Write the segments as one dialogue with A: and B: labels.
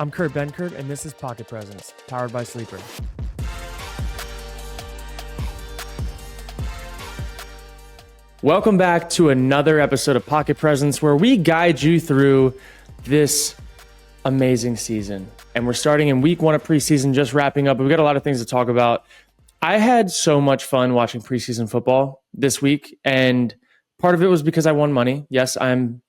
A: I'm Kurt Benkert, and this is Pocket Presence, powered by Sleeper. Welcome back to another episode of Pocket Presence, where we guide you through this amazing season. And we're starting in week 1 of preseason, just wrapping up. We've got a lot of things to talk about. I had so much fun watching preseason football this week, and part of it was because I won money. Yes, I'm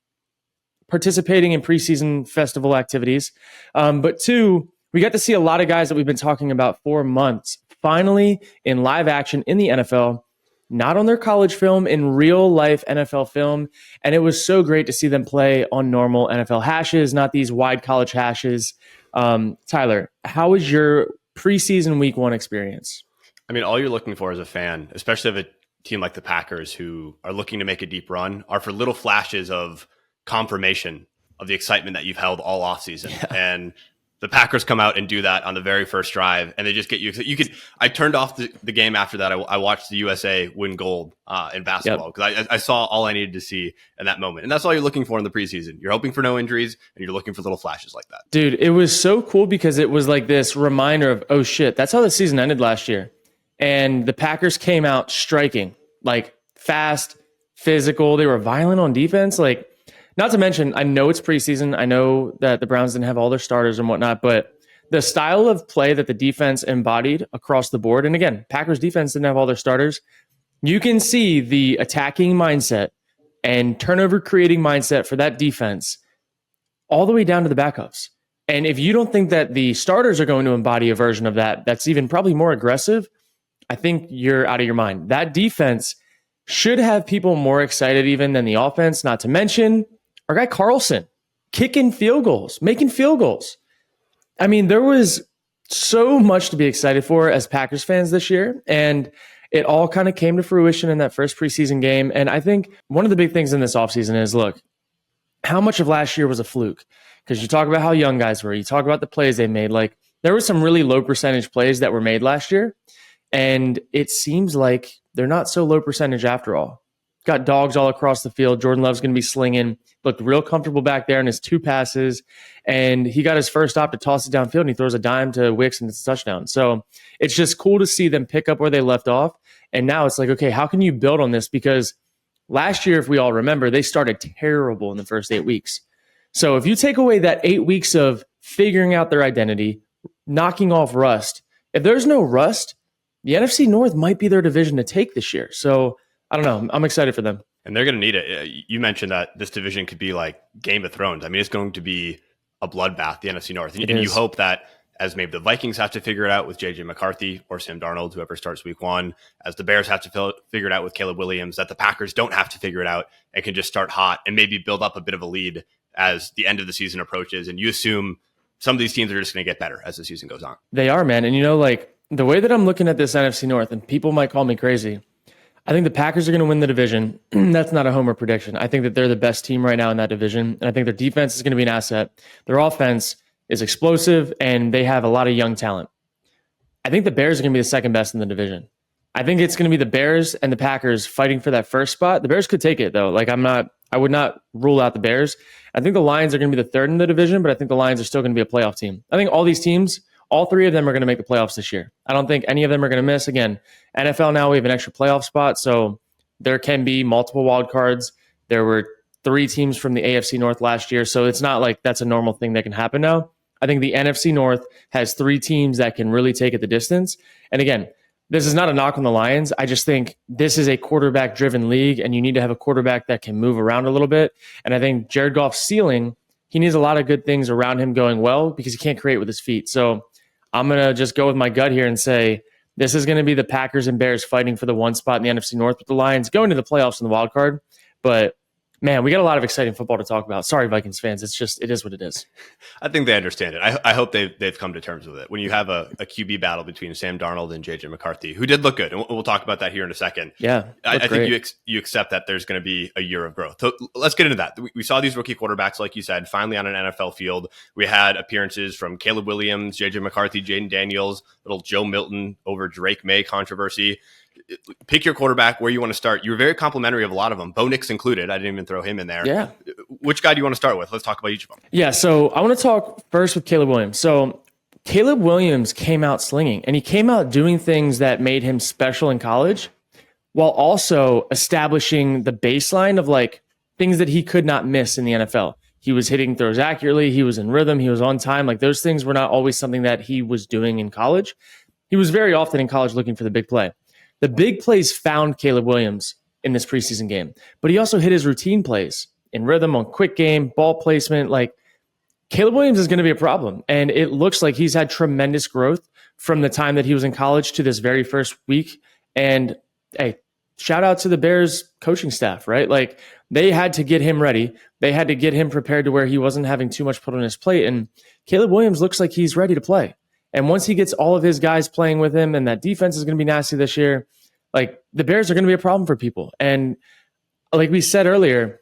A: participating in preseason festival activities. But 2, we got to see a lot of guys that we've been talking about for months, finally in live action in the NFL, not on their college film, in real life NFL film. And it was so great to see them play on normal NFL hashes, not these wide college hashes. Tyler, how was your preseason week 1 experience?
B: I mean, all you're looking for as a fan, especially of a team like the Packers who are looking to make a deep run, are for little flashes of confirmation of the excitement that you've held all offseason. Yeah. And the Packers come out and do that on the very first drive, and they just get you. I turned off the game after that. I watched the USA win gold in basketball because I saw all I needed to see in that moment. And that's all you're looking for in the preseason. You're hoping for no injuries, and you're looking for little flashes like that.
A: Dude, it was so cool because it was like this reminder of, oh shit, that's how the season ended last year. And the Packers came out striking, like fast, physical. They were violent on defense. Like, not to mention, I know it's preseason. I know that the Browns didn't have all their starters and whatnot, but the style of play that the defense embodied across the board, and again, Packers defense didn't have all their starters. You can see the attacking mindset and turnover creating mindset for that defense all the way down to the backups. And if you don't think that the starters are going to embody a version of that, that's even probably more aggressive, I think you're out of your mind. That defense should have people more excited even than the offense, not to mention our guy Carlson kicking field goals, making field goals. I mean, there was so much to be excited for as Packers fans this year, and it all kind of came to fruition in that first preseason game. And I think one of the big things in this offseason is, look, how much of last year was a fluke? Because you talk about how young guys were, you talk about the plays they made. Like, there were some really low percentage plays that were made last year, and it seems like they're not so low percentage after all. Got dogs all across the field. Jordan Love's going to be slinging. Looked real comfortable back there in his 2 passes. And he got his first stop to toss it downfield, and he throws a dime to Wicks, and it's a touchdown. So it's just cool to see them pick up where they left off. And now it's like, okay, how can you build on this? Because last year, if we all remember, they started terrible in the first 8 weeks. So if you take away that 8 weeks of figuring out their identity, knocking off rust, if there's no rust, the NFC North might be their division to take this year. So I don't know. I'm excited for them.
B: And they're going to need it. You mentioned that this division could be like Game of Thrones. I mean, it's going to be a bloodbath, the NFC North. And you hope that as maybe the Vikings have to figure it out with JJ McCarthy or Sam Darnold, whoever starts week 1, as the Bears have to figure it out with Caleb Williams, that the Packers don't have to figure it out and can just start hot and maybe build up a bit of a lead as the end of the season approaches. And you assume some of these teams are just going to get better as the season goes on.
A: They are, man. And like the way that I'm looking at this NFC North, and people might call me crazy, I think the Packers are going to win the division. That's not a homer prediction. I think that they're the best team right now in that division. And I think their defense is going to be an asset. Their offense is explosive, and they have a lot of young talent. I think the Bears are going to be the second best in the division. I think it's going to be the Bears and the Packers fighting for that first spot. The Bears could take it, though. Like, I would not rule out the Bears. I think the Lions are going to be the third in the division, but I think the Lions are still going to be a playoff team. I think all these teams, all 3 of them are going to make the playoffs this year. I don't think any of them are going to miss. Again, NFL now, we have an extra playoff spot, so there can be multiple wild cards. There were 3 teams from the AFC North last year, so it's not like that's a normal thing that can happen now. I think the NFC North has 3 teams that can really take it the distance. And again, this is not a knock on the Lions. I just think this is a quarterback-driven league, and you need to have a quarterback that can move around a little bit. And I think Jared Goff's ceiling, he needs a lot of good things around him going well because he can't create with his feet. So I'm going to just go with my gut here and say this is going to be the Packers and Bears fighting for the 1 spot in the NFC North, with the Lions going to the playoffs in the wild card. But man, we got a lot of exciting football to talk about. Sorry, Vikings fans. It is what it is.
B: I think they understand it. I hope they've come to terms with it. When you have a QB battle between Sam Darnold and JJ McCarthy, who did look good, and we'll talk about that here in a second.
A: Yeah,
B: I think you accept that there's going to be a year of growth. So let's get into that. We saw these rookie quarterbacks, like you said, finally on an NFL field. We had appearances from Caleb Williams, JJ McCarthy, Jayden Daniels, little Joe Milton over Drake May controversy. Pick your quarterback where you want to start. You were very complimentary of a lot of them, Bo Nix included. I didn't even throw him in there.
A: Yeah.
B: Which guy do you want to start with? Let's talk about each of them.
A: Yeah, so I want to talk first with Caleb Williams. So Caleb Williams came out slinging, and he came out doing things that made him special in college while also establishing the baseline of like things that he could not miss in the NFL. He was hitting throws accurately. He was in rhythm. He was on time. Like those things were not always something that he was doing in college. He was very often in college looking for the big play. The big plays found Caleb Williams in this preseason game, but he also hit his routine plays in rhythm on quick game, ball placement. Like Caleb Williams is going to be a problem. And it looks like he's had tremendous growth from the time that he was in college to this very first week. And hey, shout out to the Bears coaching staff, right? Like they had to get him ready. They had to get him prepared to where he wasn't having too much put on his plate. And Caleb Williams looks like he's ready to play. And once he gets all of his guys playing with him, and that defense is going to be nasty this year, like the Bears are going to be a problem for people. And like we said earlier,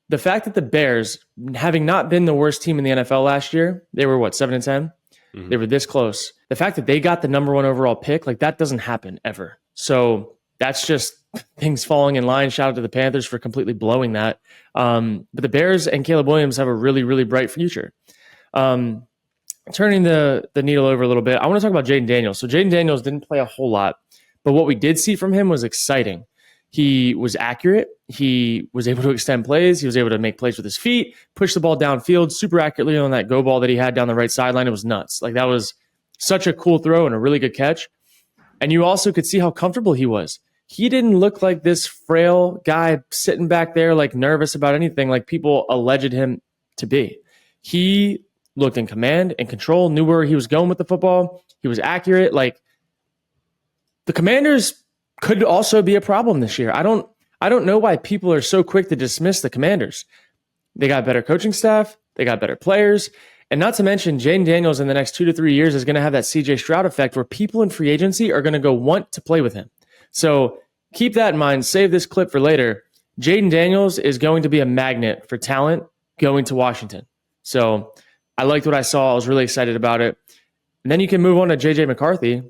A: the fact that the Bears, having not been the worst team in the NFL last year, they were what, 7-10? Mm-hmm. They were this close. The fact that they got the number 1 overall pick, like that doesn't happen ever. So that's just things falling in line. Shout out to the Panthers for completely blowing that. But the Bears and Caleb Williams have a really, really bright future. Turning the needle over a little bit, I want to talk about Jayden Daniels. So Jayden Daniels didn't play a whole lot, but what we did see from him was exciting. He was accurate. He was able to extend plays. He was able to make plays with his feet, push the ball downfield super accurately on that go ball that he had down the right sideline. It was nuts. Like that was such a cool throw and a really good catch. And you also could see how comfortable he was. He didn't look like this frail guy sitting back there, like nervous about anything like people alleged him to be. He looked in command and control, knew where he was going with the football. He was accurate. Like the Commanders could also be a problem this year. I don't know why people are so quick to dismiss the Commanders. They got better coaching staff. They got better players. And not to mention, Jayden Daniels in the next 2 to 3 years is going to have that CJ Stroud effect where people in free agency are going to go want to play with him. So keep that in mind. Save this clip for later. Jayden Daniels is going to be a magnet for talent going to Washington. So I liked what I saw. I was really excited about it. And then you can move on to J.J. McCarthy.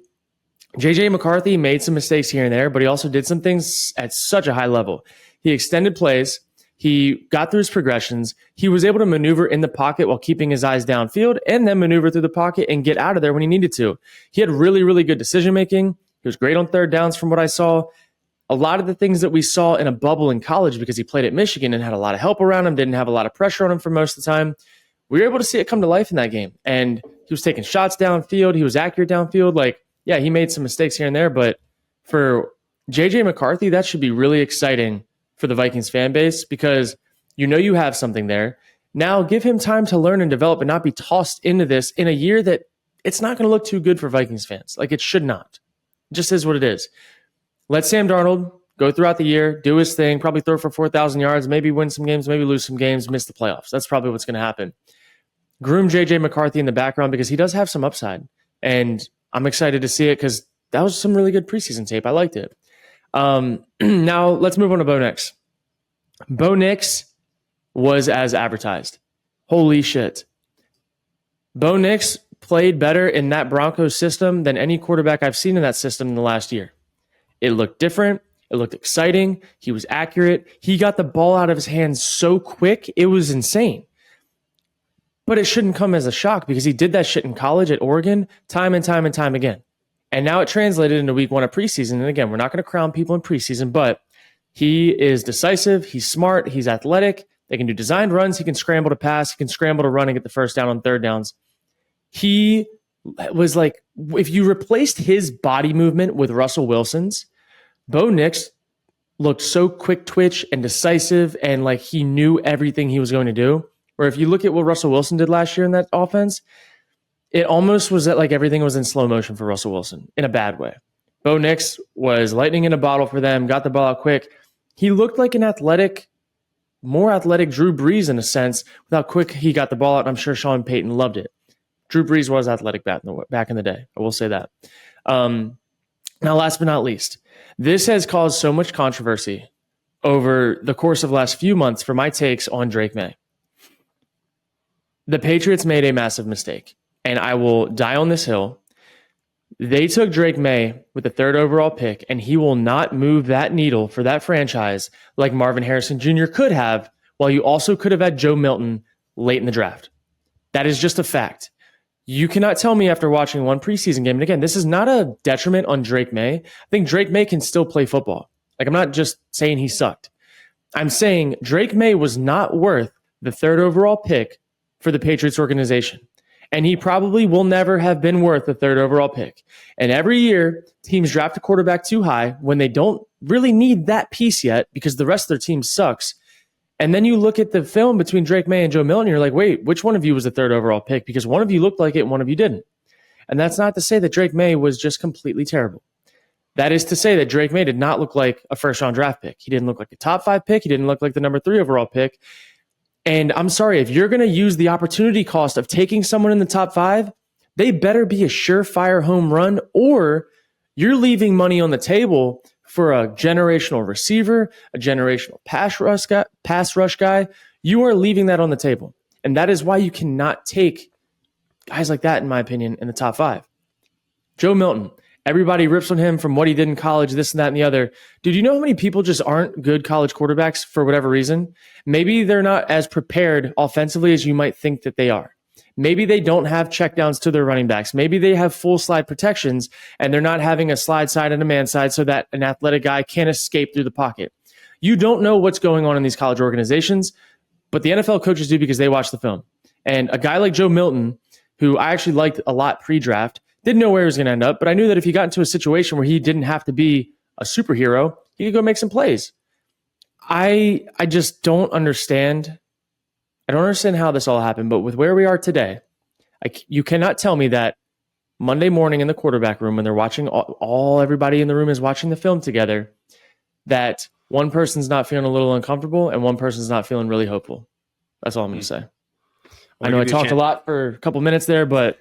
A: J.J. McCarthy made some mistakes here and there, but he also did some things at such a high level. He extended plays. He got through his progressions. He was able to maneuver in the pocket while keeping his eyes downfield and then maneuver through the pocket and get out of there when he needed to. He had really, really good decision-making. He was great on third downs from what I saw. A lot of the things that we saw in a bubble in college because he played at Michigan and had a lot of help around him, didn't have a lot of pressure on him for most of the time. We were able to see it come to life in that game. And he was taking shots downfield. He was accurate downfield. Like, yeah, he made some mistakes here and there, but for J.J. McCarthy, that should be really exciting for the Vikings fan base because you know you have something there. Now give him time to learn and develop and not be tossed into this in a year that it's not going to look too good for Vikings fans. Like it should not. It just is what it is. Let Sam Darnold go throughout the year, do his thing, probably throw for 4,000 yards, maybe win some games, maybe lose some games, miss the playoffs. That's probably what's going to happen. Groom J.J. McCarthy in the background because he does have some upside. And I'm excited to see it because that was some really good preseason tape. I liked it. Now let's move on to Bo Nix. Bo Nix was as advertised. Holy shit. Bo Nix played better in that Broncos system than any quarterback I've seen in that system in the last year. It looked different. It looked exciting. He was accurate. He got the ball out of his hands so quick. It was insane. But it shouldn't come as a shock because he did that shit in college at Oregon time and time and time again. And now it translated into week 1 of preseason. And again, we're not going to crown people in preseason, but he is decisive. He's smart. He's athletic. They can do designed runs. He can scramble to pass. He can scramble to run and get the first down on third downs. He was like, if you replaced his body movement with Russell Wilson's, Bo Nix looked so quick twitch and decisive and like he knew everything he was going to do. Or if you look at what Russell Wilson did last year in that offense, it almost was that like everything was in slow motion for Russell Wilson in a bad way. Bo Nix was lightning in a bottle for them, got the ball out quick. He looked like an athletic, more athletic Drew Brees in a sense with how quick he got the ball out. I'm sure Sean Payton loved it. Drew Brees was athletic back in the day. I will say that. Now, last but not least, this has caused so much controversy over the course of the last few months for my takes on Drake May. The Patriots made a massive mistake, and I will die on this hill. They took Drake May with the 3rd overall pick, and he will not move that needle for that franchise like Marvin Harrison Jr. could have, while you also could have had Joe Milton late in the draft. That is just a fact. You cannot tell me after watching one preseason game, and again, this is not a detriment on Drake May. I think Drake May can still play football. Like, I'm not just saying he sucked. I'm saying Drake May was not worth the 3rd overall pick for the Patriots organization. And he probably will never have been worth the 3rd overall pick. And every year, teams draft a quarterback too high when they don't really need that piece yet because the rest of their team sucks. And then you look at the film between Drake May and Joe Milton, and you're like, wait, which one of you was the 3rd overall pick? Because one of you looked like it and one of you didn't. And that's not to say that Drake May was just completely terrible. That is to say that Drake May did not look like a first-round draft pick. He didn't look like a top 5 pick. He didn't look like the number 3 overall pick. And I'm sorry, if you're going to use the opportunity cost of taking someone in the top 5, they better be a surefire home run, or you're leaving money on the table for a generational receiver, a generational pass rush guy. You are leaving that on the table. And that is why you cannot take guys like that, in my opinion, in the top 5. Joe Milton. Everybody rips on him from what he did in college, this and that and the other. Dude, you know how many people just aren't good college quarterbacks for whatever reason? Maybe they're not as prepared offensively as you might think that they are. Maybe they don't have checkdowns to their running backs. Maybe they have full slide protections and they're not having a slide side and a man side so that an athletic guy can't escape through the pocket. You don't know what's going on in these college organizations, but the NFL coaches do because they watch the film. And a guy like Joe Milton, who I actually liked a lot pre-draft, didn't know where he was going to end up, but I knew that if he got into a situation where he didn't have to be a superhero, he could go make some plays. I just don't understand. I don't understand how this all happened, but with where we are today, you cannot tell me that Monday morning in the quarterback room when they're watching, everybody in the room is watching the film together, that one person's not feeling a little uncomfortable and one person's not feeling really hopeful. That's all I'm going to say. I know I talked a lot for a couple minutes there, but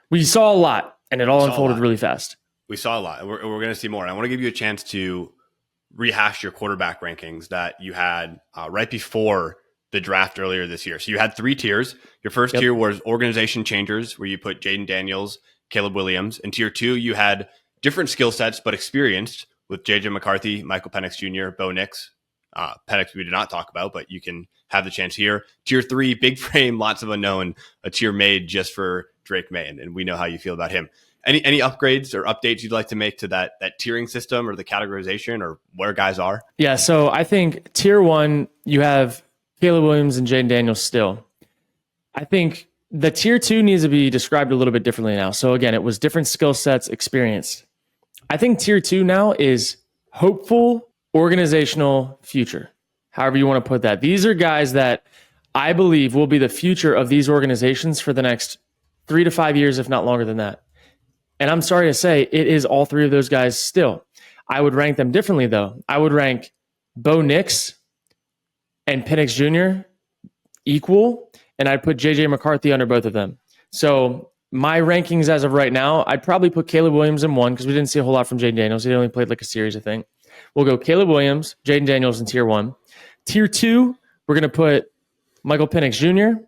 A: we saw a lot, and it all unfolded really fast.
B: We saw a lot, and we're going to see more. And I want to give you a chance to rehash your quarterback rankings that you had right before the draft earlier this year. So you had 3 tiers. Your first tier was organization changers, where you put Jayden Daniels, Caleb Williams. In tier 2, you had different skill sets, but experienced with J.J. McCarthy, Michael Penix Jr., Bo Nix. Penix we did not talk about, but you can have the chance here. Tier 3, big frame, lots of unknown, a tier made just for Drake May, and we know how you feel about him. Any upgrades or updates you'd like to make to that tiering system or the categorization or where guys are?
A: Yeah, so I think tier 1, you have Caleb Williams and Jayden Daniels still. I think the tier 2 needs to be described a little bit differently now. So again, it was different skill sets, experienced. I think tier 2 now is hopeful organizational future, however you want to put that. These are guys that I believe will be the future of these organizations for the next 3 to 5 years, if not longer than that. And I'm sorry to say, it is all 3 of those guys still. I would rank them differently, though. I would rank Bo Nix and Penix Jr. equal, and I'd put J.J. McCarthy under both of them. So my rankings as of right now, I'd probably put Caleb Williams in 1 because we didn't see a whole lot from Jayden Daniels. He only played like a series, I think. We'll go Caleb Williams, Jayden Daniels in tier 1. Tier 2, we're going to put Michael Penix Jr.,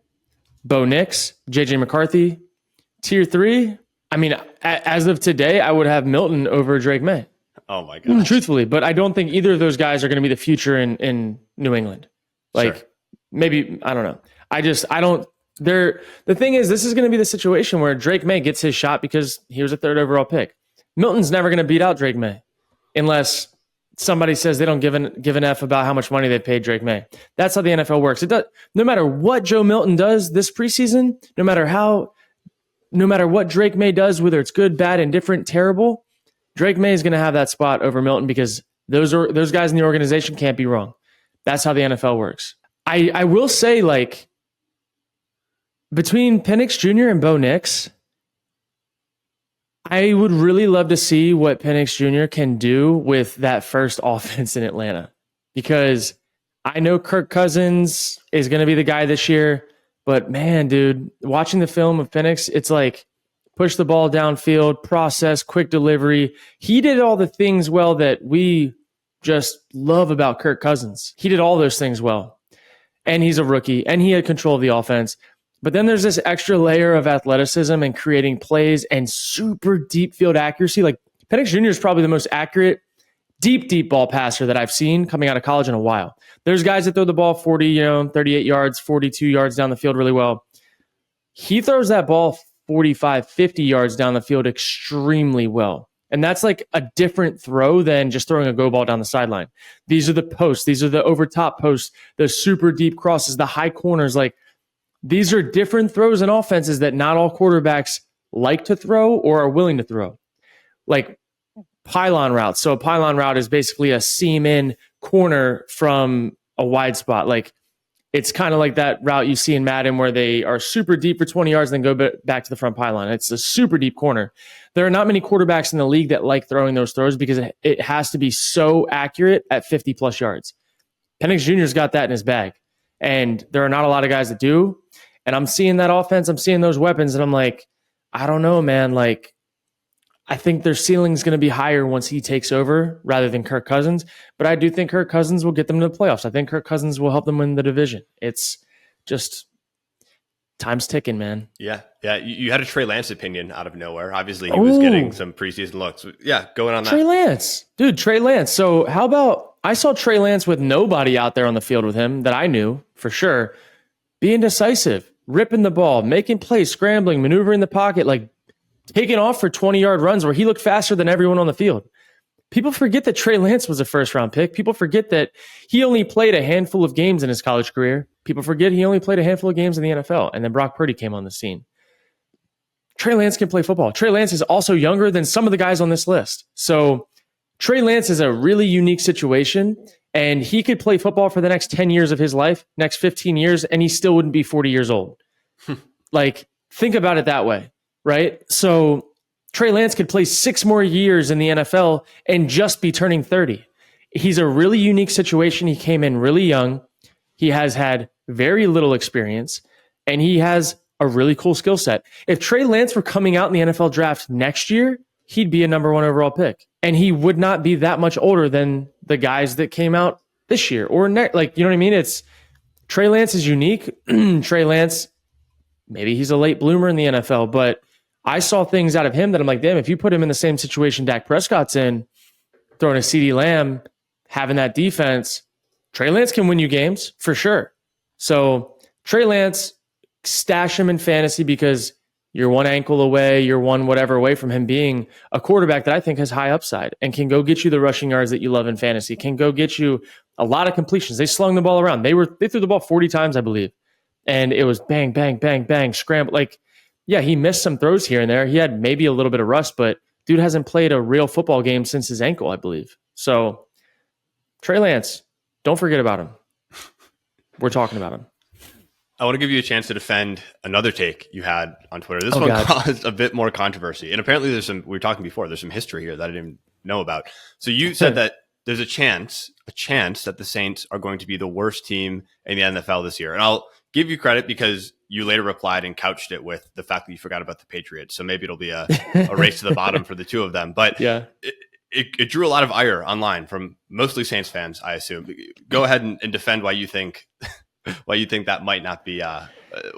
A: Bo Nix, J.J. McCarthy. Tier 3, I mean, as of today, I would have Milton over Drake May.
B: Oh my God.
A: Truthfully, but I don't think either of those guys are going to be the future in New England. Maybe, I don't know. The thing is, this is going to be the situation where Drake May gets his shot because he was a 3rd overall pick. Milton's never going to beat out Drake May unless somebody says they don't give an F about how much money they paid Drake May. That's how the NFL works. No matter what Joe Milton does this preseason, no matter what Drake May does, whether it's good, bad, indifferent, terrible, Drake May is going to have that spot over Milton because those guys in the organization can't be wrong. That's how the NFL works. I will say, like, between Penix Jr. and Bo Nix, I would really love to see what Penix Jr. can do with that first offense in Atlanta, because I know Kirk Cousins is going to be the guy this year, but man, dude, watching the film of Penix, it's like push the ball downfield, process, quick delivery. He did all the things well that we just love about Kirk Cousins. He did all those things well, and he's a rookie, and he had control of the offense. But then there's this extra layer of athleticism and creating plays and super deep field accuracy. Like Penix Jr. is probably the most accurate deep ball passer that I've seen coming out of college in a while. There's guys that throw the ball 40, 38 yards, 42 yards down the field really well. He throws that ball 45, 50 yards down the field extremely well. And that's like a different throw than just throwing a go ball down the sideline. These are the posts. These are the over top posts, the super deep crosses, the high corners. Like these are different throws and offenses that not all quarterbacks like to throw or are willing to throw. Like pylon routes. So a pylon route is basically a seam in corner from a wide spot. Like it's kind of like that route you see in Madden where they are super deep for 20 yards and then go back to the front pylon. It's a super deep corner. There are not many quarterbacks in the league that like throwing those throws because it has to be so accurate at 50 plus yards. Penix Jr.'s got that in his bag. And there are not a lot of guys that do. And I'm seeing that offense. I'm seeing those weapons. And I'm like, I don't know, man. Like, I think their ceiling's going to be higher once he takes over rather than Kirk Cousins. But I do think Kirk Cousins will get them to the playoffs. I think Kirk Cousins will help them win the division. It's just time's ticking, man.
B: Yeah. You had a Trey Lance opinion out of nowhere. Obviously, he was getting some preseason looks. Yeah, going on that.
A: Trey Lance. Dude, Trey Lance. So how about I saw Trey Lance with nobody out there on the field with him that I knew for sure, being decisive, ripping the ball, making plays, scrambling, maneuvering the pocket, like taking off for 20-yard runs where he looked faster than everyone on the field. People forget that Trey Lance was a first-round pick. People forget that he only played a handful of games in his college career. People forget he only played a handful of games in the NFL, and then Brock Purdy came on the scene. Trey Lance can play football. Trey Lance is also younger than some of the guys on this list. So Trey Lance is a really unique situation, and he could play football for the next 10 years of his life, next 15 years, and he still wouldn't be 40 years old. Like, think about it that way. Right? So Trey Lance could play 6 more years in the NFL and just be turning 30. He's a really unique situation. He came in really young. He has had very little experience, and he has a really cool skill set. If Trey Lance were coming out in the NFL draft next year, he'd be a number 1 overall pick. And he would not be that much older than the guys that came out this year or next. Like, you know what I mean? It's Trey Lance is unique. Trey Lance, maybe he's a late bloomer in the NFL, but I saw things out of him that I'm like, damn, if you put him in the same situation Dak Prescott's in, throwing a CeeDee Lamb, having that defense, Trey Lance can win you games for sure. So Trey Lance, stash him in fantasy because you're one ankle away, you're one whatever away from him being a quarterback that I think has high upside and can go get you the rushing yards that you love in fantasy, can go get you a lot of completions. They slung the ball around. They threw the ball 40 times, I believe. And it was bang, bang, bang, bang, scramble. Like, yeah, he missed some throws here and there. He had maybe a little bit of rust, but dude hasn't played a real football game since his ankle, I believe. So, Trey Lance, don't forget about him. We're talking about him.
B: I want to give you a chance to defend another take you had on Twitter. This one caused a bit more controversy. And apparently we were talking before, there's some history here that I didn't know about. So you said that there's a chance that the Saints are going to be the worst team in the NFL this year. And I'll give you credit because you later replied and couched it with the fact that you forgot about the Patriots. So maybe it'll be a race to the bottom for the two of them. But yeah, it drew a lot of ire online from mostly Saints fans, I assume. Go ahead and defend why you think that might not be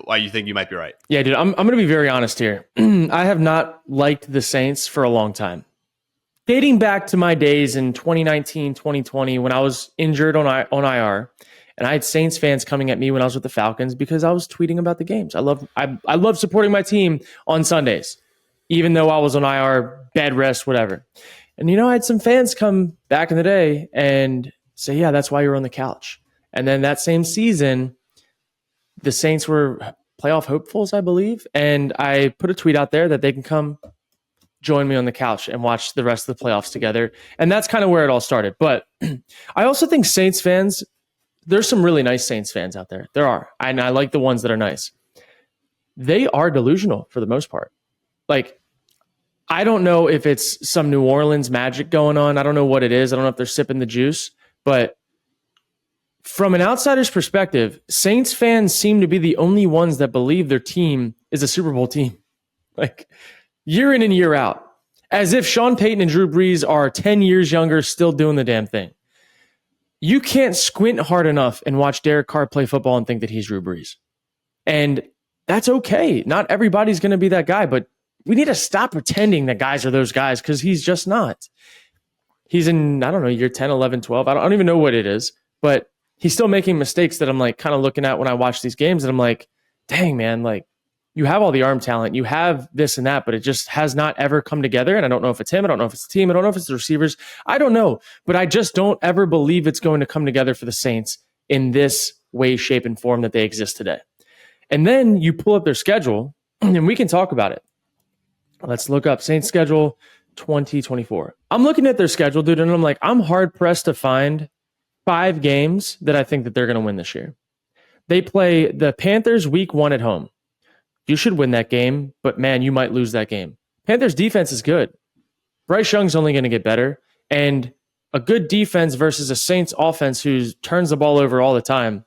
B: why you think you might be right.
A: Yeah, dude, I'm going to be very honest here. I have not liked the Saints for a long time. Dating back to my days in 2019, 2020, when I was injured on IR, and I had Saints fans coming at me when I was with the Falcons because I was tweeting about the games. I love supporting my team on Sundays, even though I was on IR, bed rest, whatever. And, I had some fans come back in the day and say, yeah, that's why you're on the couch. And then that same season, the Saints were playoff hopefuls, I believe. And I put a tweet out there that they can come join me on the couch and watch the rest of the playoffs together. And that's kind of where it all started. But I also think Saints fans, there's some really nice Saints fans out there. There are. And I like the ones that are nice. They are delusional for the most part. Like, I don't know if it's some New Orleans magic going on. I don't know what it is. I don't know if they're sipping the juice. But from an outsider's perspective, Saints fans seem to be the only ones that believe their team is a Super Bowl team. Like, year in and year out. As if Sean Payton and Drew Brees are 10 years younger, still doing the damn thing. You can't squint hard enough and watch Derek Carr play football and think that he's Drew Brees. And that's okay. Not everybody's going to be that guy, but we need to stop pretending that guys are those guys because he's just not. He's in, I don't know, year 10, 11, 12. I don't even know what it is, but he's still making mistakes that I'm like kind of looking at when I watch these games, and I'm like, dang, man, like you have all the arm talent, you have this and that, but it just has not ever come together. And I don't know if it's him. I don't know if it's the team. I don't know if it's the receivers. I don't know, but I just don't ever believe it's going to come together for the Saints in this way, shape, and form that they exist today. And then you pull up their schedule and we can talk about it. Let's look up Saints schedule 2024. I'm looking at their schedule, dude, and I'm like, I'm hard pressed to find 5 games that I think that they're going to win this year. They play the Panthers week 1 at home. You should win that game, but man, you might lose that game. Panthers defense is good. Bryce Young's only going to get better, and a good defense versus a Saints offense who turns the ball over all the time,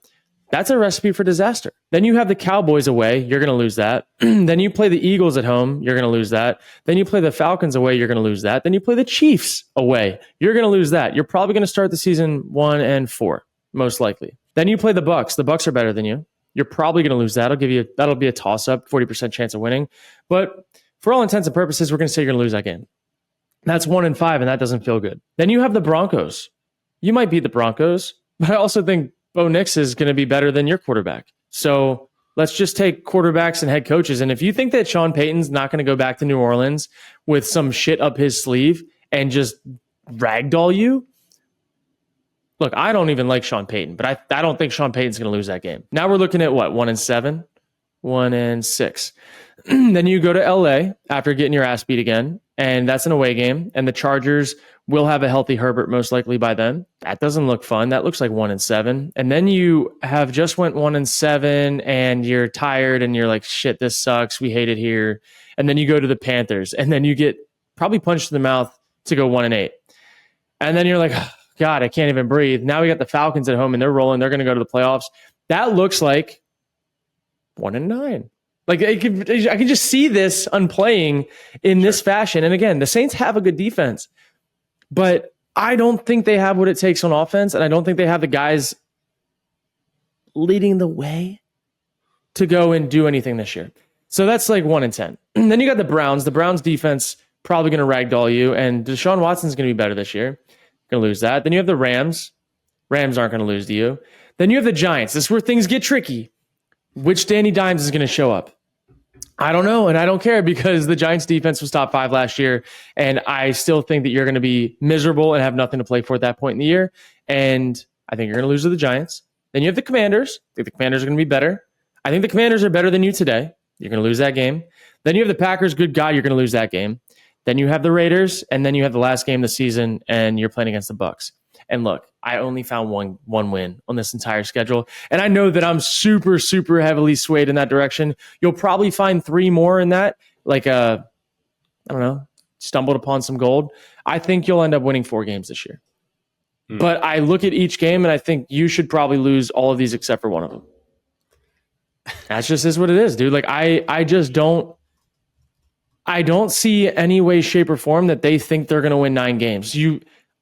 A: that's a recipe for disaster. Then you have the Cowboys away. You're going to lose that. Then you play the Eagles at home. You're going to lose that. Then you play the Falcons away. You're going to lose that. Then you play the Chiefs away. You're going to lose that. You're probably going to start the season 1-4, most likely. Then you play the Bucs. The Bucs are better than you. You're probably going to lose that. That'll be a toss-up, 40% chance of winning. But for all intents and purposes, we're going to say you're going to lose that game. That's 1-5, and that doesn't feel good. Then you have the Broncos. You might beat the Broncos, but I also think Bo Nix is going to be better than your quarterback. So let's just take quarterbacks and head coaches. And if you think that Sean Payton's not going to go back to New Orleans with some shit up his sleeve and just ragdoll you, look, I don't even like Sean Payton, but I don't think Sean Payton's going to lose that game. Now we're looking at what? 1-7, 1-6. Then you go to LA after getting your ass beat again, and that's an away game. And the Chargers will have a healthy Herbert most likely by then. That doesn't look fun. That looks like 1-7. And then you have just went 1-7 and you're tired and you're like, shit, this sucks. We hate it here. And then you go to the Panthers and then you get probably punched in the mouth to go 1-8. And then you're like, oh, God, I can't even breathe. Now we got the Falcons at home and they're rolling. They're going to go to the playoffs. That looks like 1-9. Like I can just see this unplaying in this fashion. And again, the Saints have a good defense, but I don't think they have what it takes on offense. And I don't think they have the guys leading the way to go and do anything this year. So that's like 1-10. And then you got the Browns. The Browns defense probably going to ragdoll you. And Deshaun Watson's going to be better this year. Going to lose that. Then you have the Rams. Rams aren't going to lose to you. Then you have the Giants. This is where things get tricky. Which Danny Dimes is going to show up? I don't know, and I don't care because the Giants defense was top 5 last year, and I still think that you're going to be miserable and have nothing to play for at that point in the year, and I think you're going to lose to the Giants. Then you have the Commanders. I think the Commanders are going to be better. I think the Commanders are better than you today. You're going to lose that game. Then you have the Packers. Good God, you're going to lose that game. Then you have the Raiders, and then you have the last game of the season, and you're playing against the Bucs. And look, I only found one win on this entire schedule. And I know that I'm super, super heavily swayed in that direction. You'll probably find 3 more in that, like I don't know, stumbled upon some gold. I think you'll end up winning 4 games this year. But I look at each game and I think you should probably lose all of these except for one of them. That's just is what it is, dude. Like I don't see any way, shape, or form that they think they're going to win 9 games.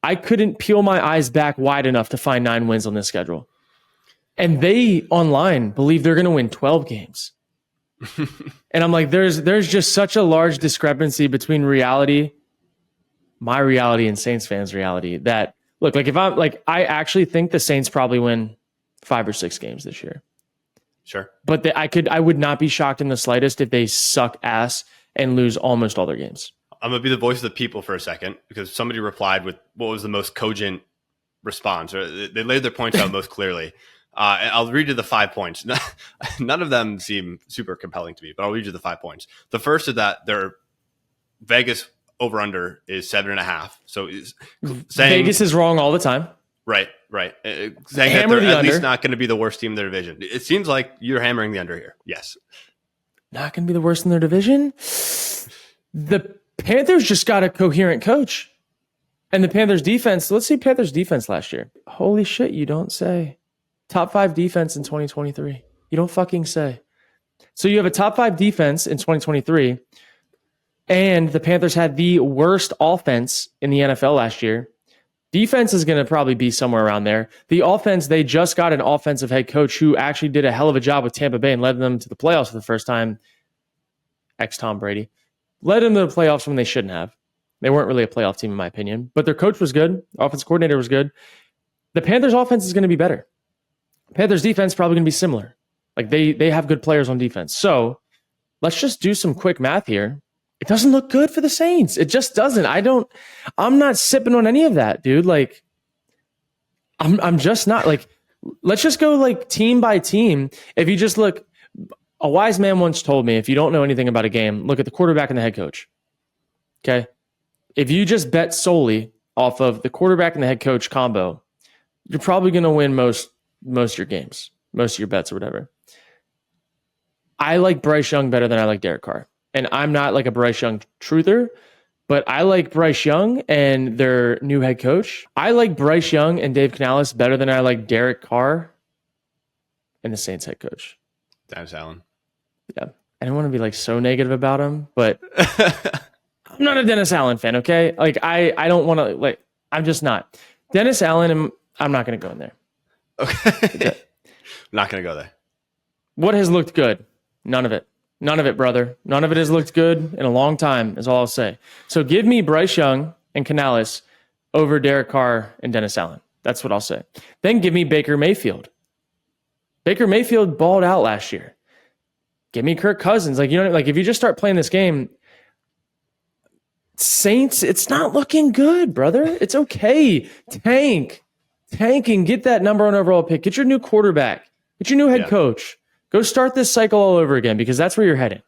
A: I couldn't peel my eyes back wide enough to find 9 wins on this schedule. And they online believe they're going to win 12 games. And I'm like, there's just such a large discrepancy between reality, my reality, and Saints fans' reality that, look, like if I'm like, I actually think the Saints probably win 5 or 6 games this year.
B: Sure.
A: But I would not be shocked in the slightest if they suck ass and lose almost all their games.
B: I'm going to be the voice of the people for a second because somebody replied with what was the most cogent response, or they laid their points out most clearly. I'll read you the 5 points. None of them seem super compelling to me, but I'll read you the 5 points. The first is that their Vegas over-under is 7.5. So saying
A: Vegas is wrong all the time.
B: Right. Saying that they're at least not going to be the worst team in their division. It seems like you're hammering the under here. Yes.
A: Not going to be the worst in their division? The Panthers just got a coherent coach. And the Panthers defense, let's see Panthers defense last year. Holy shit, you don't say. Top 5 defense in 2023. You don't fucking say. So you have a top 5 defense in 2023, and the Panthers had the worst offense in the NFL last year. Defense is going to probably be somewhere around there. The offense, they just got an offensive head coach who actually did a hell of a job with Tampa Bay and led them to the playoffs for the first time. Ex-Tom Brady. Led them to the playoffs when they shouldn't have. They weren't really a playoff team, in my opinion. But their coach was good. Offensive coordinator was good. The Panthers' offense is going to be better. Panthers' defense is probably going to be similar. Like, they have good players on defense. So, let's just do some quick math here. It doesn't look good for the Saints. It just doesn't. I'm not sipping on any of that, dude. Like, I'm just not. Like, let's just go like team by team. If you just look, a wise man once told me, if you don't know anything about a game, look at the quarterback and the head coach. Okay? If you just bet solely off of the quarterback and the head coach combo, you're probably going to win most of your games, most of your bets or whatever. I like Bryce Young better than I like Derek Carr. And I'm not like a Bryce Young truther, but I like Bryce Young and their new head coach. I like Bryce Young and Dave Canales better than I like Derek Carr and the Saints head coach.
B: Dennis Allen.
A: Yeah. I don't want to be like so negative about him, but I'm not a Dennis Allen fan, okay? Like I don't want to like I'm just not. Dennis Allen, I'm not going to go in there.
B: Okay. I'm not going to go there.
A: What has looked good? None of it. None of it, brother. None of it has looked good in a long time, is all I'll say. So give me Bryce Young and Canales over Derek Carr and Dennis Allen. That's what I'll say. Then give me Baker Mayfield. Baker Mayfield balled out last year. Give me Kirk Cousins. Like, you know, like if you just start playing this game, Saints, it's not looking good, brother. It's okay. Tank and get that number one overall pick. Get your new quarterback. Get your new head coach. Go start this cycle all over again because that's where you're heading.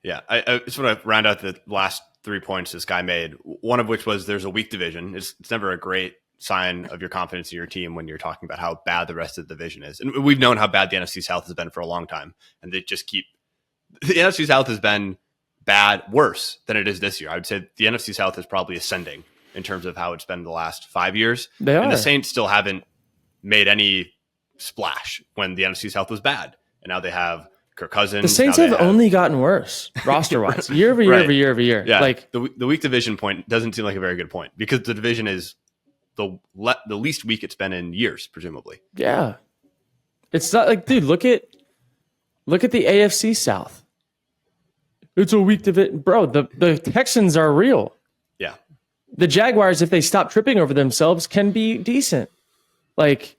B: Yeah, I just want to round out the last 3 points this guy made, one of which was there's a weak division. It's never a great sign of your confidence in your team when you're talking about how bad the rest of the division is. And we've known how bad the NFC South has been for a long time. And they just keep – the NFC South has been bad, worse than it is this year. I would say the NFC South is probably ascending in terms of how it's been the last 5 years.
A: They are.
B: And the Saints still haven't made any splash when the NFC South was bad. And now they have Kirk Cousins.
A: The Saints have only gotten worse roster-wise, year over year,
B: right.
A: year over year.
B: Yeah,
A: like
B: the weak division point doesn't seem like a very good point because the division is the least weak it's been in years, presumably.
A: Yeah, it's not like, dude, look at the AFC South. It's a weak division, bro. The Texans are real.
B: Yeah,
A: the Jaguars, if they stop tripping over themselves, can be decent. Like,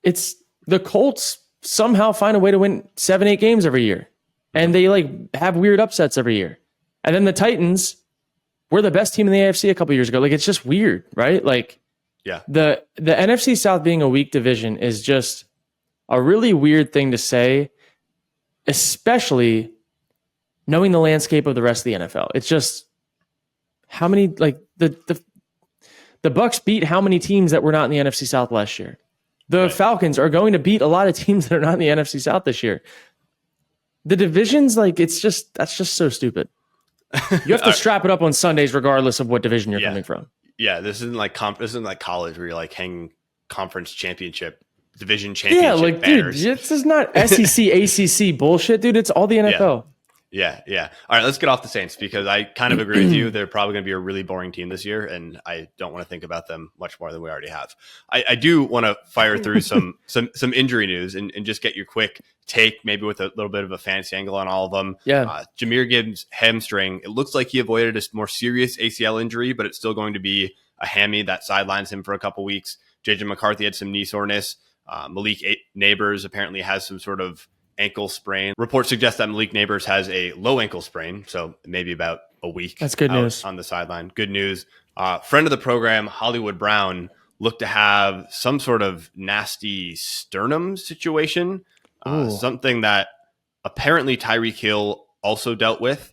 A: it's the Colts. Somehow find a way to win 7-8 games every year. And they like have weird upsets every year. And then the Titans were the best team in the AFC a couple years ago. Like, it's just weird, right? Like,
B: yeah.
A: The NFC South being a weak division is just a really weird thing to say, especially knowing the landscape of the rest of the NFL. It's just how many, like, the Bucks beat how many teams that were not in the NFC South last year? The Falcons are going to beat a lot of teams that are not in the NFC South this year. The divisions, like, that's just so stupid. You have to strap it up on Sundays regardless of what division you're coming from.
B: Yeah, this isn't like college where you're like hanging conference championship, division championship.
A: Yeah, like,
B: banners.
A: Dude, this is not SEC, ACC bullshit, dude. It's all the NFL.
B: Yeah. All right, let's get off the Saints because I kind of agree with you. They're probably going to be a really boring team this year, and I don't want to think about them much more than we already have. I do want to fire through some injury news and just get your quick take, maybe with a little bit of a fantasy angle on all of them.
A: Yeah.
B: Jahmyr Gibbs' hamstring. It looks like he avoided a more serious ACL injury, but it's still going to be a hammy that sidelines him for a couple weeks. JJ McCarthy had some knee soreness. Malik Neighbors apparently has some sort of ankle sprain. Reports suggest that Malik Neighbors has a low ankle sprain, so maybe about a week.
A: That's good news
B: on the sideline. Good news. Friend of the program, Hollywood Brown, looked to have some sort of nasty sternum situation, something that apparently Tyreek Hill also dealt with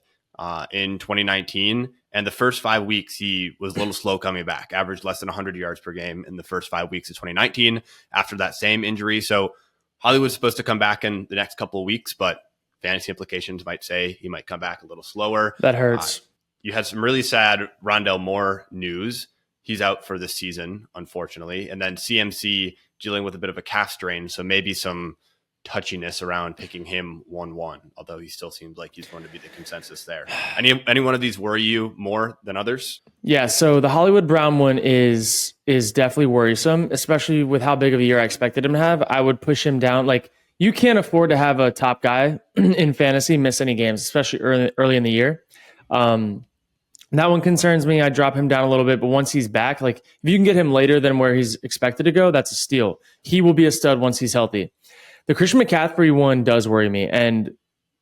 B: in 2019. And the first 5 weeks, he was a little slow coming back, averaged less than 100 yards per game in the first 5 weeks of 2019 after that same injury. So Hollywood's supposed to come back in the next couple of weeks, but fantasy implications might say he might come back a little slower.
A: That hurts.
B: You had some really sad Rondell Moore news. He's out for this season, unfortunately. And then CMC dealing with a bit of a calf strain, so maybe some touchiness around picking him 1-1, although he still seems like he's going to be the consensus there. Any one of these worry you more than others?
A: Yeah, so the Hollywood Brown one is definitely worrisome, especially with how big of a year I expected him to have. I would push him down. Like, you can't afford to have a top guy in fantasy miss any games, especially early in the year. That one concerns me. I drop him down a little bit, but once he's back, like if you can get him later than where he's expected to go, that's a steal. He will be a stud once he's healthy. The Christian McCaffrey one does worry me, and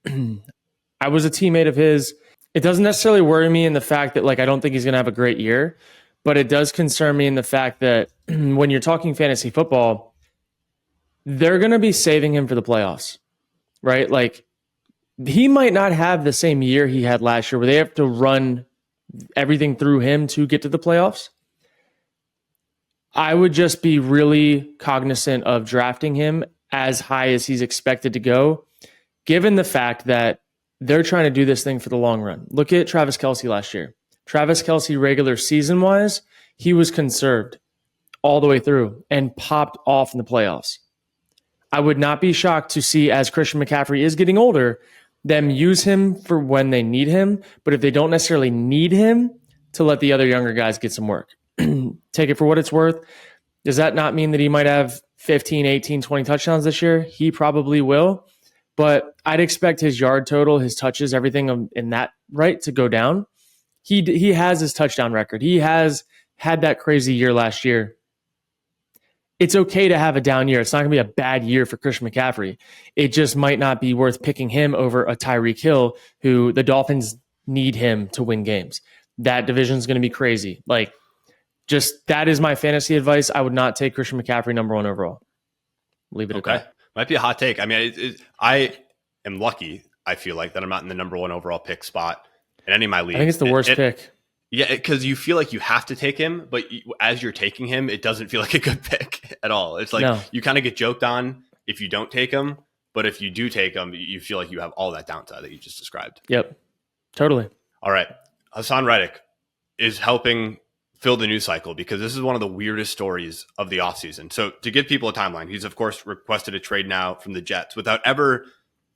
A: I was a teammate of his. It doesn't necessarily worry me in the fact that like I don't think he's going to have a great year, but it does concern me in the fact that when you're talking fantasy football, they're going to be saving him for the playoffs, right? Like he might not have the same year he had last year where they have to run everything through him to get to the playoffs. I would just be really cognizant of drafting him as high as he's expected to go, given the fact that they're trying to do this thing for the long run. Look at Travis Kelce last year. Travis Kelce, regular season-wise, he was conserved all the way through and popped off in the playoffs. I would not be shocked to see, as Christian McCaffrey is getting older, them use him for when they need him, but if they don't necessarily need him, to let the other younger guys get some work. Take it for what it's worth. Does that not mean that he might have 15, 18, 20 touchdowns this year? He probably will, but I'd expect his yard total, his touches, everything in that right to go down. He has his touchdown record. He has had that crazy year last year. It's okay to have a down year. It's not going to be a bad year for Christian McCaffrey. It just might not be worth picking him over a Tyreek Hill, who the Dolphins need him to win games. That division is going to be crazy. Like, just that is my fantasy advice. I would not take Christian McCaffrey number 1 overall. Leave it at that.
B: Might be a hot take. I mean, I am lucky, I feel like, that I'm not in the number 1 overall pick spot in any of my leagues.
A: I think it's the worst pick.
B: Yeah, because you feel like you have to take him, but as you're taking him, it doesn't feel like a good pick at all. It's like you kind of get joked on if you don't take him, but if you do take him, you feel like you have all that downside that you just described.
A: Yep, totally.
B: All right. Hassan Reddick is helping fill the news cycle because this is one of the weirdest stories of the offseason. So to give people a timeline, he's of course requested a trade now from the Jets without ever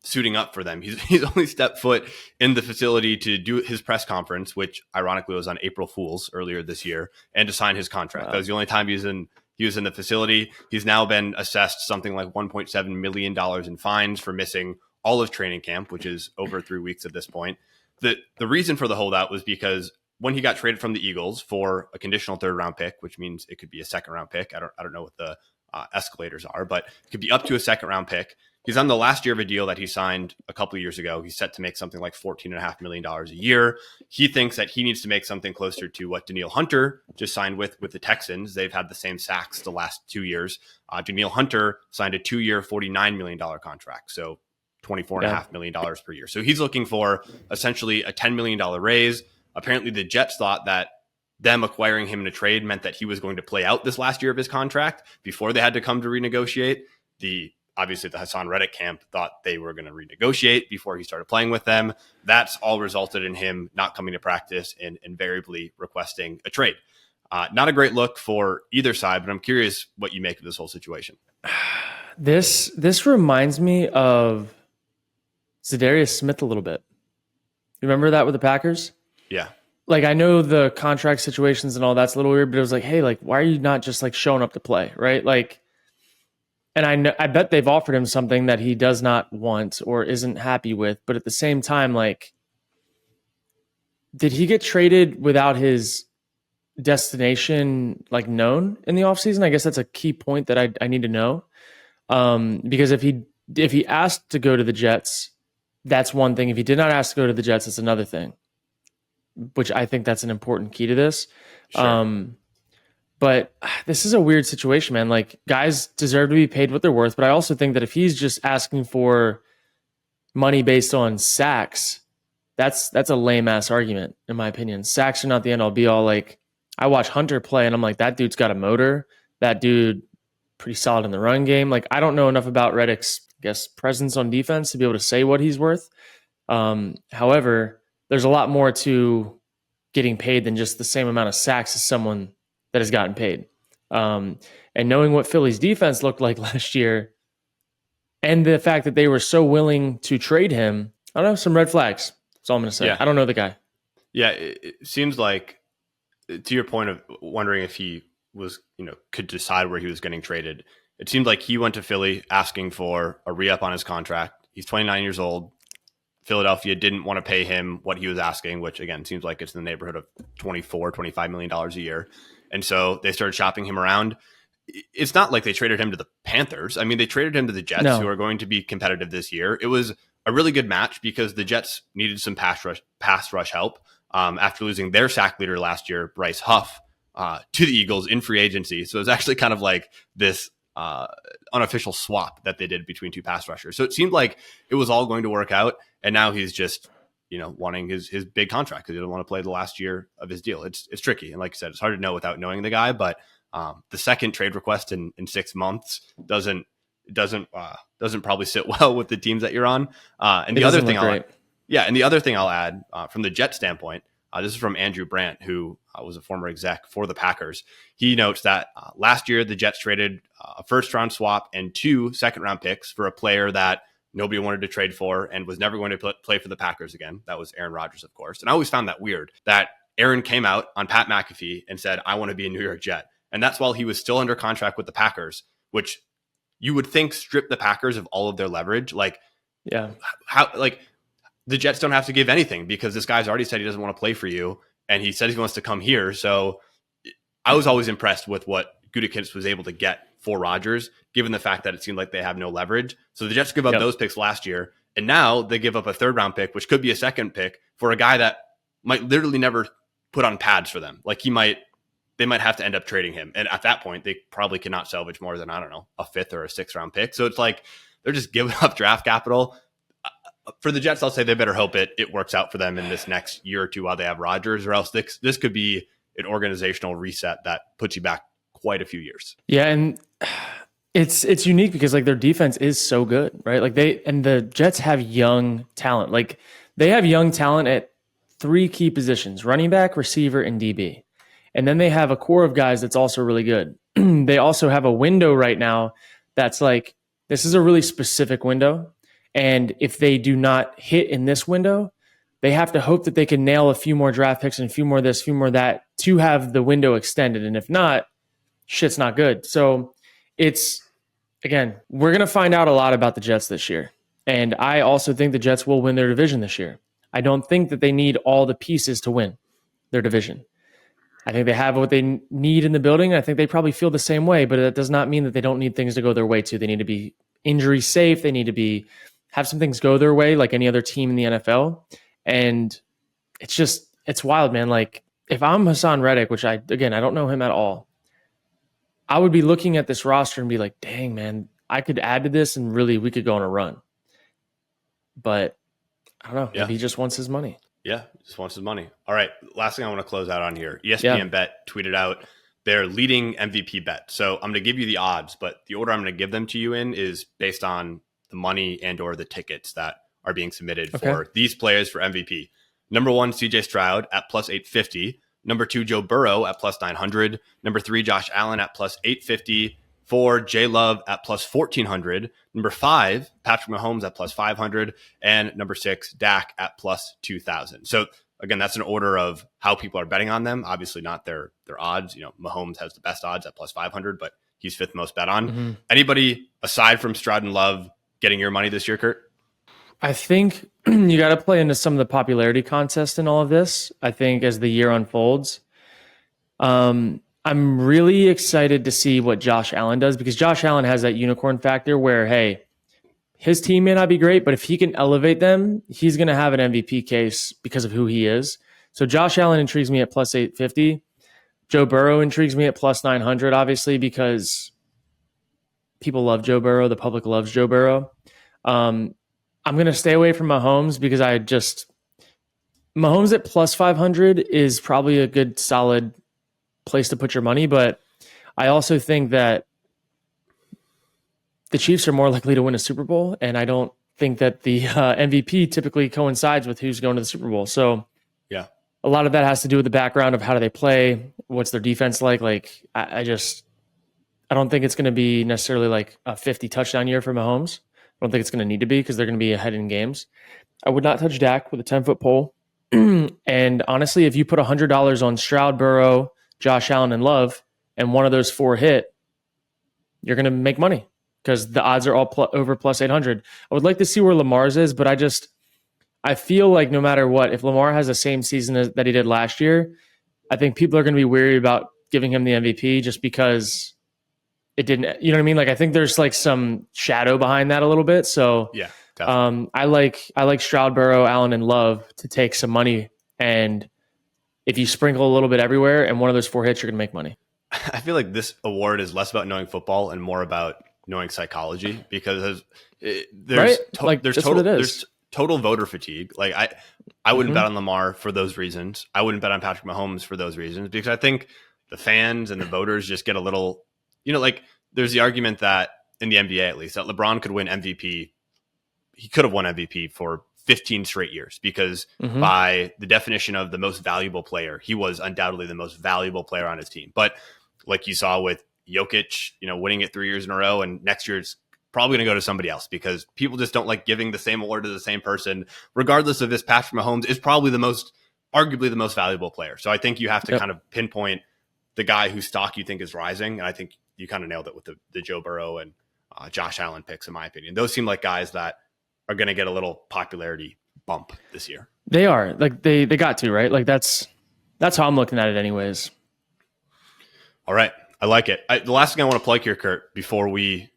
B: suiting up for them. He's only stepped foot in the facility to do his press conference, which ironically was on April Fool's earlier this year, and to sign his contract. Wow. That was the only time he was in the facility. He's now been assessed something like $1.7 million in fines for missing all of training camp, which is over 3 weeks at this point. The reason for the holdout was because when he got traded from the Eagles for a conditional 3rd round pick, which means it could be a 2nd round pick. I don't know what the escalators are, but it could be up to a 2nd round pick. He's on the last year of a deal that he signed a couple of years ago. He's set to make something like $14.5 million a year. He thinks that he needs to make something closer to what Danielle Hunter just signed with the Texans. They've had the same sacks the last 2 years. Danielle Hunter signed a 2-year, $49 million contract. So $24.5 million per year. So he's looking for essentially a $10 million raise. Apparently the Jets thought that them acquiring him in a trade meant that he was going to play out this last year of his contract before they had to come to renegotiate. Obviously, the Hassan Reddick camp thought they were going to renegotiate before he started playing with them. That's all resulted in him not coming to practice and invariably requesting a trade. Not a great look for either side, but I'm curious what you make of this whole situation.
A: This reminds me of Zadarius Smith a little bit. You remember that with the Packers?
B: Yeah.
A: Like, I know the contract situations and all that's a little weird, but it was like, hey, like, why are you not just like showing up to play, right? Like, and I bet they've offered him something that he does not want or isn't happy with. But at the same time, like, did he get traded without his destination like known in the offseason? I guess that's a key point that I need to know. Because if he asked to go to the Jets, that's one thing. If he did not ask to go to the Jets, it's another thing, which I think that's an important key to this.
B: Sure.
A: But this is a weird situation, man. Like, guys deserve to be paid what they're worth. But I also think that if he's just asking for money based on sacks, that's a lame ass argument, in my opinion. Sacks are not the end all be all. Like, I watch Hunter play and I'm like, that dude's got a motor. That dude pretty solid in the run game. Like, I don't know enough about Reddick's, I guess, presence on defense to be able to say what he's worth. However, there's a lot more to getting paid than just the same amount of sacks as someone that has gotten paid. And knowing what Philly's defense looked like last year, and the fact that they were so willing to trade him, I don't know, some red flags. That's all I'm going to say.
B: Yeah.
A: I don't know the guy.
B: Yeah, it seems like, to your point of wondering if he was, could decide where he was getting traded, it seemed like he went to Philly asking for a re-up on his contract. He's 29 years old. Philadelphia didn't want to pay him what he was asking, which again seems like it's in the neighborhood of $25 million a year. And so they started shopping him around. It's not like they traded him to the Panthers. I mean, they traded him to the Jets, who are going to be competitive this year. It was a really good match because the Jets needed some pass rush help after losing their sack leader last year, Bryce Huff, to the Eagles in free agency. So it was actually kind of like this unofficial swap that they did between two pass rushers. So it seemed like it was all going to work out. And now he's just, wanting his big contract because he doesn't want to play the last year of his deal. It's tricky. And like I said, it's hard to know without knowing the guy, but the second trade request in 6 months doesn't probably sit well with the teams that you're on. And the other thing I'll add from the Jet standpoint, this is from Andrew Brandt, who was a former exec for the Packers. He notes that last year the Jets traded a first-round swap and 2 second-round picks for a player that nobody wanted to trade for and was never going to play for the Packers again. That was Aaron Rodgers, of course. And I always found that weird that Aaron came out on Pat McAfee and said, I want to be a New York Jet. And that's while he was still under contract with the Packers, which you would think strip the Packers of all of their leverage. The Jets don't have to give anything because this guy's already said he doesn't want to play for you. And he says he wants to come here. So I was always impressed with what Gutekunst was able to get for Rodgers, given the fact that it seemed like they have no leverage. So the Jets give up those picks last year. And now they give up a 3rd-round pick, which could be a 2nd pick for a guy that might literally never put on pads for them. Like they might have to end up trading him. And at that point, they probably cannot salvage more than, I don't know, a 5th or a 6th-round pick. So it's like they're just giving up draft capital. For the Jets, I'll say they better hope it works out for them in this next year or two while they have Rodgers, or else this could be an organizational reset that puts you back quite a few years.
A: Yeah, and it's unique because their defense is so good, right? The Jets have young talent. They have young talent at 3 key positions: running back, receiver, and DB. And then they have a core of guys that's also really good. They also have a window right now that's this is a really specific window. And if they do not hit in this window, they have to hope that they can nail a few more draft picks and a few more this, a few more that to have the window extended. And if not, shit's not good. So we're going to find out a lot about the Jets this year. And I also think the Jets will win their division this year. I don't think that they need all the pieces to win their division. I think they have what they need in the building. I think they probably feel the same way, but that does not mean that they don't need things to go their way too. They need to be injury safe. They need to have some things go their way like any other team in the NFL. And it's wild, man. If I'm Hassan Reddick, which I don't know him at all, I would be looking at this roster and be like, dang, man, I could add to this and really we could go on a run. But I don't know. Maybe he just wants his money.
B: Yeah, just wants his money. All right, last thing I want to close out on here. ESPN Bet tweeted out their leading MVP bet. So I'm going to give you the odds, but the order I'm going to give them to you in is based on the money and or the tickets that are being submitted for these players for MVP. Number 1, CJ Stroud at plus 850. Number 2, Joe Burrow at plus 900. Number 3, Josh Allen at plus 850. 4, J Love at plus 1,400. Number 5, Patrick Mahomes at plus 500. And number 6, Dak at plus 2,000. So again, that's an order of how people are betting on them. Obviously not their odds. Mahomes has the best odds at plus 500, but he's 5th most bet on. Mm-hmm. Anybody aside from Stroud and Love getting your money this year, Kurt?
A: I think you got to play into some of the popularity contest in all of this. I think as the year unfolds, I'm really excited to see what Josh Allen does because Josh Allen has that unicorn factor where, hey, his team may not be great, but if he can elevate them, he's going to have an MVP case because of who he is. So Josh Allen intrigues me at plus 850. Joe Burrow intrigues me at plus 900, obviously, because people love Joe Burrow. The public loves Joe Burrow. I'm going to stay away from Mahomes because Mahomes at plus 500 is probably a good, solid place to put your money. But I also think that the Chiefs are more likely to win a Super Bowl. And I don't think that the MVP typically coincides with who's going to the Super Bowl. So
B: yeah,
A: a lot of that has to do with the background of how do they play? What's their defense like? I don't think it's going to be necessarily like a 50 touchdown year for Mahomes. I don't think it's going to need to be because they're going to be ahead in games. I would not touch Dak with a 10-foot pole. And honestly, if you put $100 on Stroud, Burrow, Josh Allen, and Love, and one of those 4 hit, you're going to make money because the odds are all over plus 800. I would like to see where Lamar's is, but I feel like no matter what, if Lamar has the same season that he did last year, I think people are going to be weary about giving him the MVP just because it didn't, you know what I mean? Like, I think there's like some shadow behind that a little bit. So
B: Yeah,
A: I like Stroud, Burrow, Allen, and Love to take some money. And if you sprinkle a little bit everywhere and one of those 4 hits, you're going to make money.
B: I feel like this award is less about knowing football and more about knowing psychology, because there's total voter fatigue. Like I wouldn't bet on Lamar for those reasons. I wouldn't bet on Patrick Mahomes for those reasons, because I think the fans and the voters just get a little, like there's the argument that in the NBA, at least, that LeBron could win MVP. He could have won MVP for 15 straight years because by the definition of the most valuable player, he was undoubtedly the most valuable player on his team. But like you saw with Jokic, winning it 3 years in a row, and next year it's probably going to go to somebody else because people just don't like giving the same award to the same person, regardless of this. Patrick Mahomes is probably arguably the most valuable player. So I think you have to kind of pinpoint the guy whose stock you think is rising. And I think you kind of nailed it with the Joe Burrow and Josh Allen picks, in my opinion. Those seem like guys that are going to get a little popularity bump this year.
A: They are, like, they got to, right? Like that's how I'm looking at it anyways.
B: All right. I like it. The last thing I want to plug here, Kurt, before we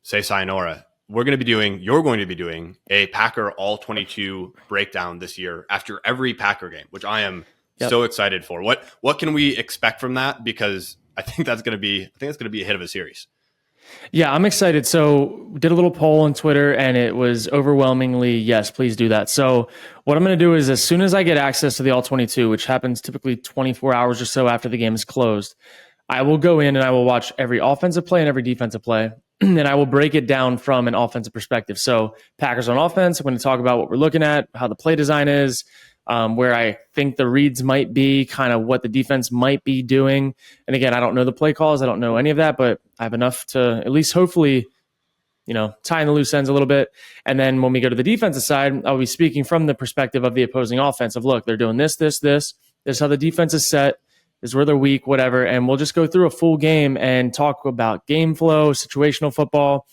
B: say sayonara, you're going to be doing a Packer all 22 breakdown this year after every Packer game, which I am so excited for. What can we expect from that? Because I think that's going to be a hit of a series.
A: Yeah, I'm excited. So did a little poll on Twitter and it was overwhelmingly, yes, please do that. So what I'm going to do is as soon as I get access to the all 22, which happens typically 24 hours or so after the game is closed, I will go in and I will watch every offensive play and every defensive play. And I will break it down from an offensive perspective. So Packers on offense, I'm going to talk about what we're looking at, how the play design is, where I think the reads might be, kind of what the defense might be doing. And again, I don't know the play calls. I don't know any of that, but I have enough to at least hopefully, tie in the loose ends a little bit. And then when we go to the defensive side, I'll be speaking from the perspective of the opposing offense of, look, they're doing this. This is how the defense is set. Is where they're weak, whatever. And we'll just go through a full game and talk about game flow, situational football,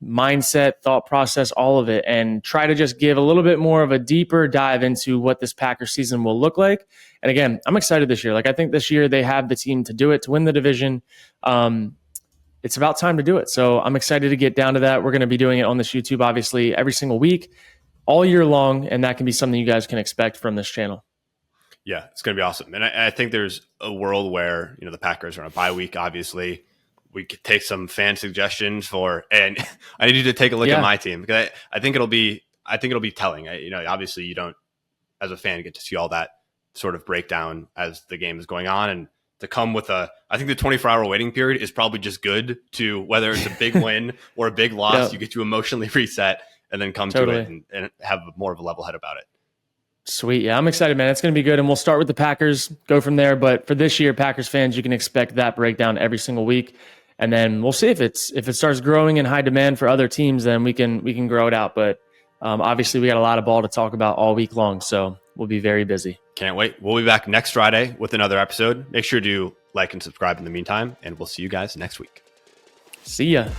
A: mindset, thought process, all of it, and try to just give a little bit more of a deeper dive into what this Packers season will look like. And again, I'm excited this year. Like, I think this year they have the team to do it, to win the division. It's about time to do it. So I'm excited to get down to that. We're going to be doing it on this YouTube, obviously, every single week, all year long. And that can be something you guys can expect from this channel.
B: Yeah, it's going to be awesome. And I think there's a world where, the Packers are on a bye week, obviously. We could take some fan suggestions and I need you to take a look at my team, because I think it'll be telling. Obviously you don't, as a fan, get to see all that sort of breakdown as the game is going on, and to come with I think the 24-hour waiting period is probably just good to, whether it's a big win or a big loss, you get to emotionally reset and then come to it and have more of a level head about it.
A: Sweet. Yeah, I'm excited, man. It's going to be good. And we'll start with the Packers, go from there. But for this year, Packers fans, you can expect that breakdown every single week. And then we'll see if it starts growing in high demand for other teams, then we can grow it out. But obviously we got a lot of ball to talk about all week long. So we'll be very busy.
B: Can't wait. We'll be back next Friday with another episode. Make sure to like and subscribe in the meantime, and we'll see you guys next week.
A: See ya.